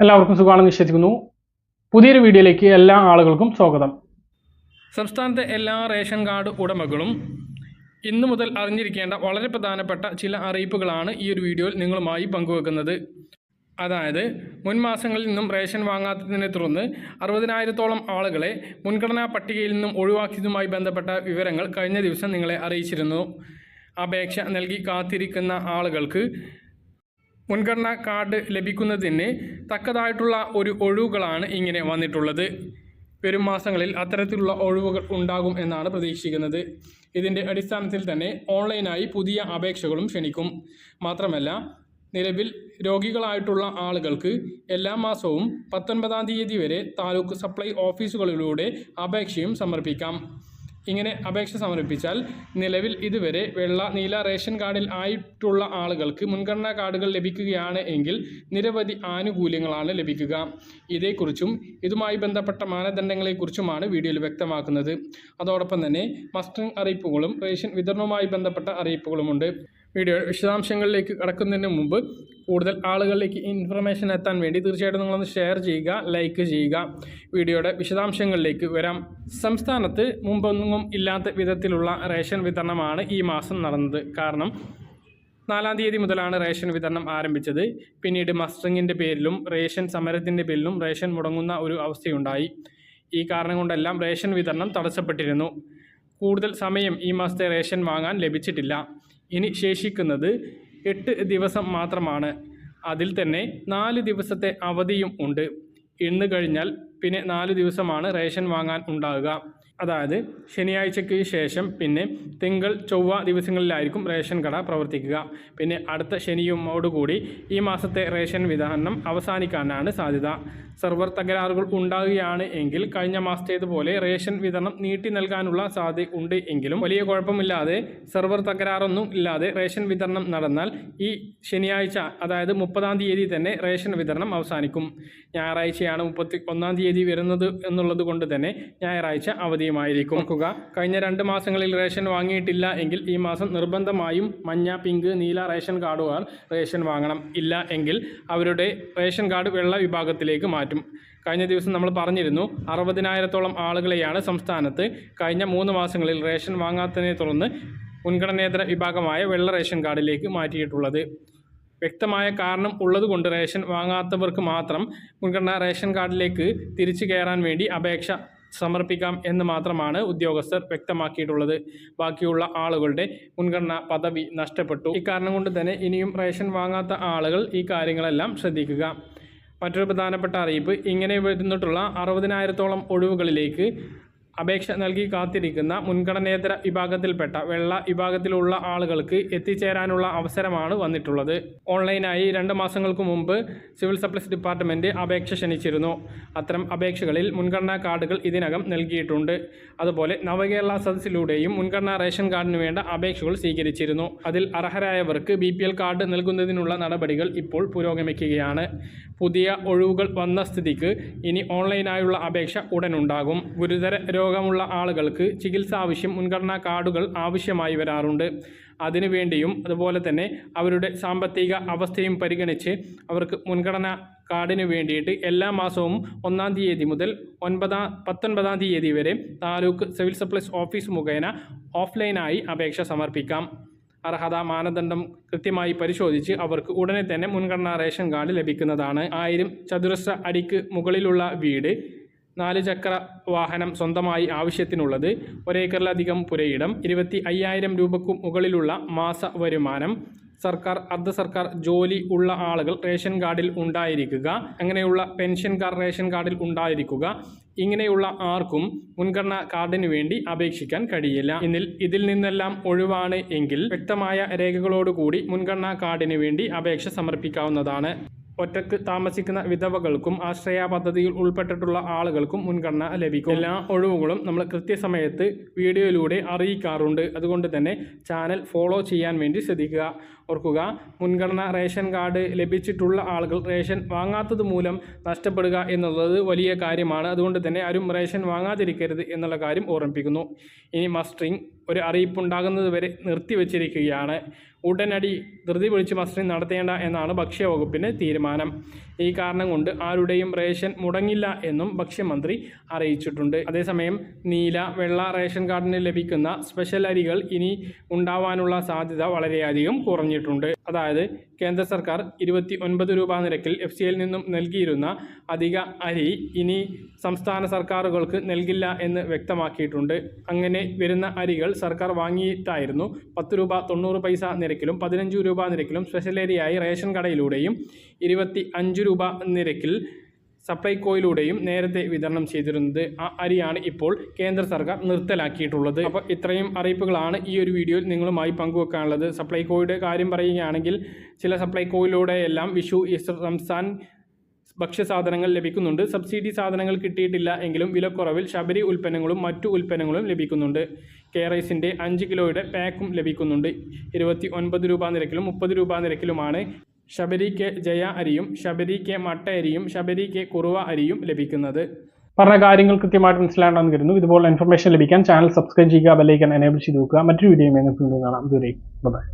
എല്ലാവർക്കും സുഖമാണെന്ന് വിശ്വസിക്കുന്നു. പുതിയൊരു വീഡിയോയിലേക്ക് എല്ലാ ആളുകൾക്കും സ്വാഗതം. സംസ്ഥാനത്തെ എല്ലാ റേഷൻ കാർഡ് ഉടമകളും ഇന്നു മുതൽ അറിഞ്ഞിരിക്കേണ്ട വളരെ പ്രധാനപ്പെട്ട ചില അറിയിപ്പുകളാണ് ഈ ഒരു വീഡിയോയിൽ നിങ്ങളുമായി പങ്കുവെക്കുന്നത്. അതായത് മുൻ മാസങ്ങളിൽ നിന്നും റേഷൻ വാങ്ങാത്തതിനെ തുടർന്ന് 60,000-ഓളം ആളുകളെ മുൻഗണനാ പട്ടികയിൽ നിന്നും ഒഴിവാക്കിയതുമായി ബന്ധപ്പെട്ട വിവരങ്ങൾ കഴിഞ്ഞ ദിവസം നിങ്ങളെ അറിയിച്ചിരുന്നു. അപേക്ഷ നൽകി കാത്തിരിക്കുന്ന ആളുകൾക്ക് മുൻഗണനാ കാർഡ് ലഭിക്കുന്നതിന് തക്കതായിട്ടുള്ള ഒരു ഒഴിവുകളാണ് ഇങ്ങനെ വന്നിട്ടുള്ളത്. വരും മാസങ്ങളിൽ അത്തരത്തിലുള്ള ഒഴിവുകൾ ഉണ്ടാകും എന്നാണ് പ്രതീക്ഷിക്കുന്നത്. ഇതിൻ്റെ അടിസ്ഥാനത്തിൽ തന്നെ ഓൺലൈനായി പുതിയ അപേക്ഷകളും ക്ഷണിക്കും. മാത്രമല്ല, നിലവിൽ രോഗികളായിട്ടുള്ള ആളുകൾക്ക് എല്ലാ മാസവും 19-ാം തീയതി വരെ താലൂക്ക് സപ്ലൈ ഓഫീസുകളിലൂടെ അപേക്ഷയും സമർപ്പിക്കാം. ഇങ്ങനെ അപേക്ഷ സമർപ്പിച്ചാൽ നിലവിൽ ഇതുവരെ വെള്ള, നീല റേഷൻ കാർഡിൽ ആയിട്ടുള്ള ആളുകൾക്ക് മുൻഗണനാ കാർഡുകൾ ലഭിക്കുകയാണ് എങ്കിൽ നിരവധി ആനുകൂല്യങ്ങളാണ് ലഭിക്കുക. ഇതേക്കുറിച്ചും ഇതുമായി ബന്ധപ്പെട്ട മാനദണ്ഡങ്ങളെക്കുറിച്ചുമാണ് വീഡിയോയിൽ വ്യക്തമാക്കുന്നത്. അതോടൊപ്പം തന്നെ മസ്റ്ററിംഗ് അറിയിപ്പുകളും റേഷൻ വിതരണവുമായി ബന്ധപ്പെട്ട അറിയിപ്പുകളുമുണ്ട്. വീഡിയോ വിശദാംശങ്ങളിലേക്ക് കടക്കുന്നതിന് മുമ്പ് കൂടുതൽ ആളുകളിലേക്ക് ഇൻഫർമേഷൻ എത്താൻ വേണ്ടി തീർച്ചയായിട്ടും നിങ്ങളൊന്ന് ഷെയർ ചെയ്യുക, ലൈക്ക് ചെയ്യുക. വീഡിയോയുടെ വിശദാംശങ്ങളിലേക്ക് വരാം. സംസ്ഥാനത്ത് മുമ്പൊന്നും ഇല്ലാത്ത വിധത്തിലുള്ള റേഷൻ വിതരണമാണ് ഈ മാസം നടന്നത്. കാരണം 4-ാം തീയതി മുതലാണ് റേഷൻ വിതരണം ആരംഭിച്ചത്. പിന്നീട് മസ്റ്ററിങ്ങിൻ്റെ പേരിലും റേഷൻ സമരത്തിൻ്റെ പേരിലും റേഷൻ മുടങ്ങുന്ന ഒരു അവസ്ഥയുണ്ടായി. ഈ കാരണം കൊണ്ടെല്ലാം റേഷൻ വിതരണം തടസ്സപ്പെട്ടിരുന്നു. കൂടുതൽ സമയം ഈ മാസത്തെ റേഷൻ വാങ്ങാൻ ലഭിച്ചിട്ടില്ല. ഇനി ശേഷിക്കുന്നത് 8 ദിവസം മാത്രമാണ്. അതിൽ തന്നെ 4 ദിവസത്തെ അവധിയും ഉണ്ട്. ഇന്ന് കഴിഞ്ഞാൽ പിന്നെ 4 ദിവസമാണ് റേഷൻ വാങ്ങാൻ ഉണ്ടാകുക. അതായത് ശനിയാഴ്ചയ്ക്ക് ശേഷം പിന്നെ തിങ്കൾ, ചൊവ്വ ദിവസങ്ങളിലായിരിക്കും റേഷൻ കട പ്രവർത്തിക്കുക. പിന്നെ അടുത്ത ശനിയോടുകൂടി ഈ മാസത്തെ റേഷൻ വിതരണം അവസാനിക്കാനാണ് സാധ്യത. സെർവർ തകരാറുകൾ ഉണ്ടാകുകയാണ് എങ്കിൽ കഴിഞ്ഞ മാസത്തേതുപോലെ റേഷൻ വിതരണം നീട്ടി നൽകാനുള്ള സാധ്യത ഉണ്ട്. എങ്കിലും വലിയ കുഴപ്പമില്ലാതെ സെർവർ തകരാറൊന്നും ഇല്ലാതെ റേഷൻ വിതരണം നടന്നാൽ ഈ ശനിയാഴ്ച, അതായത് 30-ാം തീയതി തന്നെ റേഷൻ വിതരണം അവസാനിക്കും. ഞായറാഴ്ചയാണ് 31-ാം തീയതി വരുന്നത് എന്നുള്ളത് കൊണ്ട് തന്നെ ഞായറാഴ്ച അവധിയുമായിരിക്കും. നോക്കുക, കഴിഞ്ഞ 2 മാസങ്ങളിൽ റേഷൻ വാങ്ങിയിട്ടില്ല എങ്കിൽ ഈ മാസം നിർബന്ധമായും മഞ്ഞ, പിങ്ക്, നീല റേഷൻ കാർഡുകാർ റേഷൻ വാങ്ങണം. ഇല്ല എങ്കിൽ അവരുടെ റേഷൻ കാർഡ് വെള്ള വിഭാഗത്തിലേക്ക് മാറ്റും. കഴിഞ്ഞ ദിവസം നമ്മൾ പറഞ്ഞിരുന്നു, 60,000-ഓളം ആളുകളെയാണ് സംസ്ഥാനത്ത് കഴിഞ്ഞ 3 മാസങ്ങളിൽ റേഷൻ വാങ്ങാത്തതിനെ തുടർന്ന് മുൻഗണനേതര വിഭാഗമായ വെള്ള റേഷൻ കാർഡിലേക്ക് മാറ്റിയിട്ടുള്ളത്. വ്യക്തമായ കാരണം ഉള്ളതുകൊണ്ട് റേഷൻ വാങ്ങാത്തവർക്ക് മാത്രം മുൻഗണന റേഷൻ കാർഡിലേക്ക് തിരിച്ചു കയറാൻ വേണ്ടി അപേക്ഷ സമർപ്പിക്കാം എന്ന് മാത്രമാണ് ഉദ്യോഗസ്ഥർ വ്യക്തമാക്കിയിട്ടുള്ളത്. ബാക്കിയുള്ള ആളുകളുടെ മുൻഗണന പദവി നഷ്ടപ്പെട്ടു. ഇക്കാരണം കൊണ്ട് തന്നെ ഇനിയും റേഷൻ വാങ്ങാത്ത ആളുകൾ ഈ കാര്യങ്ങളെല്ലാം ശ്രദ്ധിക്കുക. മറ്റൊരു പ്രധാനപ്പെട്ട അറിയിപ്പ്, ഇങ്ങനെ വരുന്നിട്ടുള്ള 60,000-ഓളം ഒഴിവുകളിലേക്ക് അപേക്ഷ നൽകി കാത്തിരിക്കുന്ന മുൻഗണനേതര വിഭാഗത്തിൽപ്പെട്ട വെള്ള വിഭാഗത്തിലുള്ള ആളുകൾക്ക് എത്തിച്ചേരാനുള്ള അവസരമാണ് വന്നിട്ടുള്ളത്. ഓൺലൈനായി 2 മാസങ്ങൾക്ക് മുമ്പ് സിവിൽ സപ്ലൈസ് ഡിപ്പാർട്ട്മെൻറ്റ് അപേക്ഷ ക്ഷണിച്ചിരുന്നു. അത്തരം അപേക്ഷകളിൽ മുൻഗണനാ കാർഡുകൾ ഇതിനകം നൽകിയിട്ടുണ്ട്. അതുപോലെ നവകേരള സദസ്സിലൂടെയും മുൻഗണനാ റേഷൻ കാർഡിന് വേണ്ട അപേക്ഷകൾ സ്വീകരിച്ചിരുന്നു. അതിൽ അർഹരായവർക്ക് BPL കാർഡ് നൽകുന്നതിനുള്ള നടപടികൾ ഇപ്പോൾ പുരോഗമിക്കുകയാണ്. പുതിയ ഒഴിവുകൾ വന്ന സ്ഥിതിക്ക് ഇനി ഓൺലൈനായുള്ള അപേക്ഷ ഉടനുണ്ടാകും. ഗുരുതര രോഗമുള്ള ആളുകൾക്ക് ചികിത്സ ആവശ്യം മുൻഗണനാ കാർഡുകൾ ആവശ്യമായി വരാറുണ്ട്. അതിനുവേണ്ടിയും അതുപോലെ തന്നെ അവരുടെ സാമ്പത്തിക അവസ്ഥയും പരിഗണിച്ച് അവർക്ക് മുൻഗണനാ കാർഡിന് വേണ്ടിയിട്ട് എല്ലാ മാസവും 1-ാം തീയതി മുതൽ 19-ാം തീയതി വരെ താലൂക്ക് സിവിൽ സപ്ലൈസ് ഓഫീസ് മുഖേന ഓഫ്ലൈനായി അപേക്ഷ സമർപ്പിക്കാം. അർഹതാ മാനദണ്ഡം കൃത്യമായി പരിശോധിച്ച് അവർക്ക് ഉടനെ തന്നെ മുൻഗണനാ റേഷൻ കാർഡ് ലഭിക്കുന്നതാണ്. 1000 ചതുരശ്ര അടിക്ക് മുകളിലുള്ള വീട്, 4 ചക്ര വാഹനം സ്വന്തമായി ആവശ്യത്തിനുള്ളത്, 1 ഏക്കറിലധികം പുരയിടം, 25,000 രൂപയ്ക്കും മുകളിലുള്ള മാസ വരുമാനം, സർക്കാർ, അർദ്ധ സർക്കാർ ജോലി ഉള്ള ആളുകൾ റേഷൻ കാർഡിൽ ഉണ്ടായിരിക്കുക, അങ്ങനെയുള്ള പെൻഷൻകാർ റേഷൻ കാർഡിൽ ഉണ്ടായിരിക്കുക. ഇങ്ങനെയുള്ള ആർക്കും മുൻഗണനാ കാർഡിന് വേണ്ടി അപേക്ഷിക്കാൻ കഴിയില്ല. ഇതിൽ നിന്നെല്ലാം ഒഴിവാണ് എങ്കിൽ വ്യക്തമായ രേഖകളോടുകൂടി മുൻഗണനാ കാർഡിന് വേണ്ടി അപേക്ഷ സമർപ്പിക്കാവുന്നതാണ്. ഒറ്റക്ക് താമസിക്കുന്ന വിധവകൾക്കും ആശ്രയ പദ്ധതിയിൽ ഉൾപ്പെട്ടിട്ടുള്ള ആളുകൾക്കും മുൻഗണന ലഭിക്കും. എല്ലാ ഒഴിവുകളും നമ്മൾ കൃത്യസമയത്ത് വീഡിയോയിലൂടെ അറിയിക്കാറുണ്ട്. അതുകൊണ്ട് തന്നെ ചാനൽ ഫോളോ ചെയ്യാൻ വേണ്ടി ശ്രദ്ധിക്കുക. ഓർക്കുക, മുൻഗണന റേഷൻ കാർഡ് ലഭിച്ചിട്ടുള്ള ആളുകൾ റേഷൻ വാങ്ങാത്തത് മൂലം നഷ്ടപ്പെടുക എന്നുള്ളത് വലിയ കാര്യമാണ്. അതുകൊണ്ട് തന്നെ ആരും റേഷൻ വാങ്ങാതിരിക്കരുത് എന്നുള്ള കാര്യം ഓർമ്മിപ്പിക്കുന്നു. ഇനി മസ്റ്ററിംഗ് ഒരു അറിയിപ്പുണ്ടാകുന്നത് വരെ നിർത്തിവച്ചിരിക്കുകയാണ്. ഉടനടി ധൃതി പിടിച്ച് മസ്റ്ററിംഗ് നടത്തേണ്ട എന്നാണ് ഭക്ഷ്യവകുപ്പിൻ്റെ തീരുമാനം. ഈ കാരണം കൊണ്ട് ആരുടെയും റേഷൻ മുടങ്ങില്ല എന്നും ഭക്ഷ്യമന്ത്രി അറിയിച്ചിട്ടുണ്ട്. അതേസമയം നീല, വെള്ള റേഷൻ കാർഡിന് ലഭിക്കുന്ന സ്പെഷ്യൽ അരികൾ ഇനി ഉണ്ടാവാനുള്ള സാധ്യത വളരെയധികം കുറഞ്ഞിട്ടുണ്ട്. അതായത് കേന്ദ്ര സർക്കാർ 29 രൂപ നിരക്കിൽ FCIയിൽ നിന്നും നൽകിയിരുന്ന അധിക അരി ഇനി സംസ്ഥാന സർക്കാരുകൾക്ക് നൽകില്ല എന്ന് വ്യക്തമാക്കിയിട്ടുണ്ട്. അങ്ങനെ വരുന്ന അരികൾ സർക്കാർ വാങ്ങിയിട്ടായിരുന്നു 10 രൂപ 90 പൈസ നിരക്കിലും 15 രൂപ നിരക്കിലും സ്പെഷ്യൽ അരിയായി റേഷൻ കടയിലൂടെയും 25 രൂപ നിരക്കിൽ സപ്ലൈകോയിലൂടെയും നേരത്തെ വിതരണം ചെയ്തിരുന്നത്. ആ അരിയാണ് ഇപ്പോൾ കേന്ദ്ര സർക്കാർ നിർത്തലാക്കിയിട്ടുള്ളത്. അപ്പോൾ ഇത്രയും അറിയിപ്പുകളാണ് ഈ ഒരു വീഡിയോയിൽ നിങ്ങളുമായി പങ്കുവെക്കാനുള്ളത്. സപ്ലൈകോയുടെ കാര്യം പറയുകയാണെങ്കിൽ ചില സപ്ലൈകോയിലൂടെയെല്ലാം വിഷു, ഈസ്റ്റർ, റംസാൻ ഭക്ഷ്യസാധനങ്ങൾ ലഭിക്കുന്നുണ്ട്. സബ്സിഡി സാധനങ്ങൾ കിട്ടിയിട്ടില്ല എങ്കിലും വിലക്കുറവിൽ ശബരി ഉൽപ്പന്നങ്ങളും മറ്റു ഉൽപ്പന്നങ്ങളും ലഭിക്കുന്നുണ്ട്. കെ-റൈസിൻ്റെ 5 കിലോയുടെ പാക്കും ലഭിക്കുന്നുണ്ട്. 29 രൂപ നിരക്കിലും 30 രൂപ നിരക്കിലുമാണ് ശബരി കെ ജയ അരിയും ശബരി കെ മട്ട അരിയും ശബരി കെ കുറുവ അരിയും ലഭിക്കുന്നത്. പറഞ്ഞ കാര്യങ്ങൾ കൃത്യമായിട്ട് മനസ്സിലാണെന്ന് കരുതുന്നു. ഇതുപോലെ ഇൻഫർമേഷൻ ലഭിക്കാൻ ചാനൽ സബ്സ്ക്രൈബ് ചെയ്യുക, ബെല്ലൈക്കൺ എനേബിൾ ചെയ്ത് വെക്കുക. മറ്റൊരു വീഡിയോയുമായി കാണാം. ദൂരേക്ക് ബൈ.